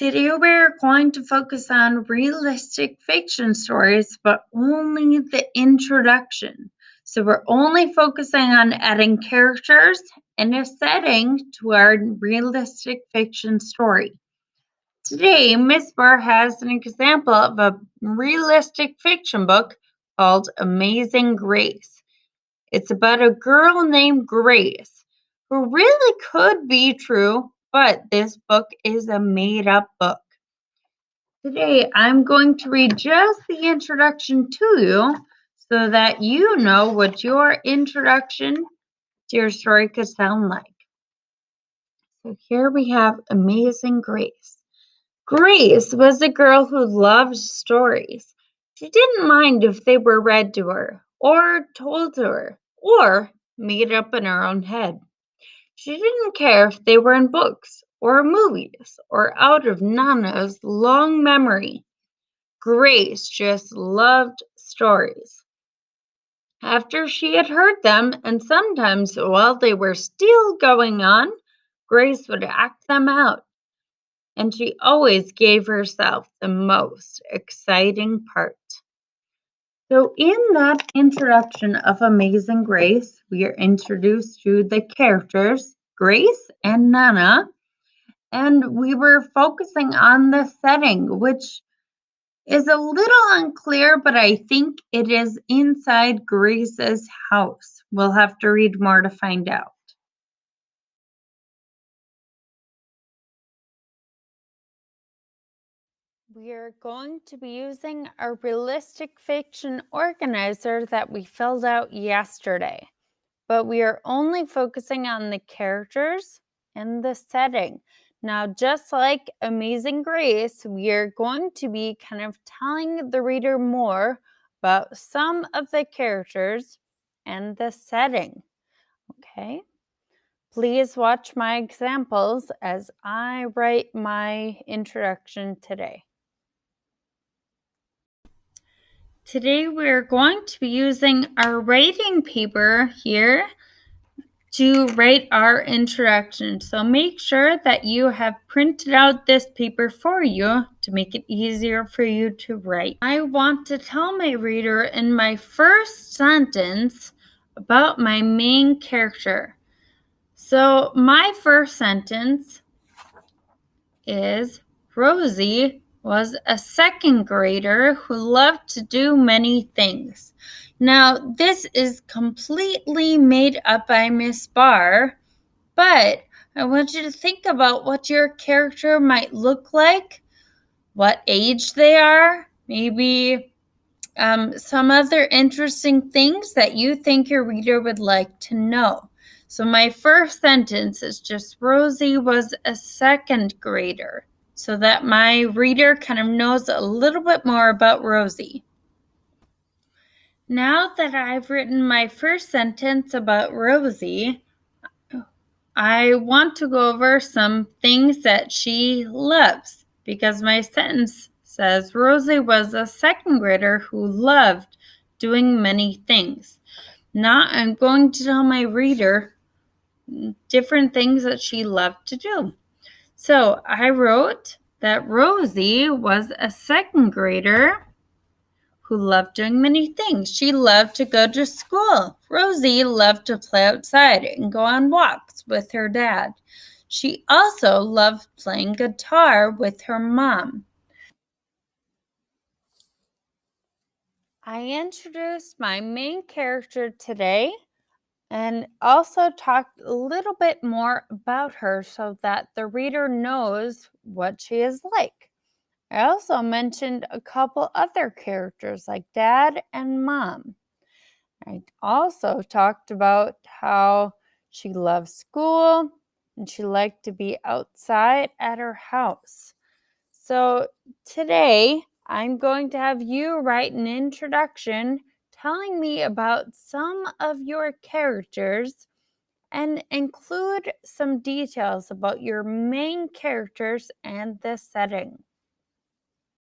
Today we're going to focus on realistic fiction stories, but only the introduction. So we're only focusing on adding characters and a setting to our realistic fiction story. Today, Miss Barr has an example of a realistic fiction book called Amazing Grace. It's about a girl named Grace who really could be true, but this book is a made up book. Today, I'm going to read just the introduction to you so that you know what your introduction to your story could sound like. So here we have Amazing Grace. Grace was a girl who loved stories. She didn't mind if they were read to her, or told to her, or made up in her own head. She didn't care if they were in books, or movies, or out of Nana's long memory. Grace just loved stories. After she had heard them, and sometimes while they were still going on, Grace would act them out. And she always gave herself the most exciting part. So, in that introduction of Amazing Grace, we are introduced to the characters, Grace and Nana, and we were focusing on the setting, which is a little unclear, but I think it is inside Grace's house. We'll have to read more to find out. We are going to be using a realistic fiction organizer that we filled out yesterday, but we are only focusing on the characters and the setting. Now, just like Amazing Grace, we are going to be kind of telling the reader more about some of the characters and the setting. Okay? Please watch my examples as I write my introduction today. Today we're going to be using our writing paper here to write our introduction. So make sure that you have printed out this paper for you to make it easier for you to write. I want to tell my reader in my first sentence about my main character. So my first sentence is Rosie was a second grader who loved to do many things. Now, this is completely made up by Miss Barr, but I want you to think about what your character might look like, what age they are, maybe some other interesting things that you think your reader would like to know. So my first sentence is just Rosie was a second grader, so that my reader kind of knows a little bit more about Rosie. Now that I've written my first sentence about Rosie, I want to go over some things that she loves, because my sentence says Rosie was a second grader who loved doing many things. Now I'm going to tell my reader different things that she loved to do. So I wrote that Rosie was a second grader who loved doing many things. She loved to go to school. Rosie loved to play outside and go on walks with her dad. She also loved playing guitar with her mom. I introduced my main character today and also talked a little bit more about her so that the reader knows what she is like. I also mentioned a couple other characters like Dad and Mom. I also talked about how she loves school and she liked to be outside at her house. So today I'm going to have you write an introduction telling me about some of your characters and include some details about your main characters and the setting.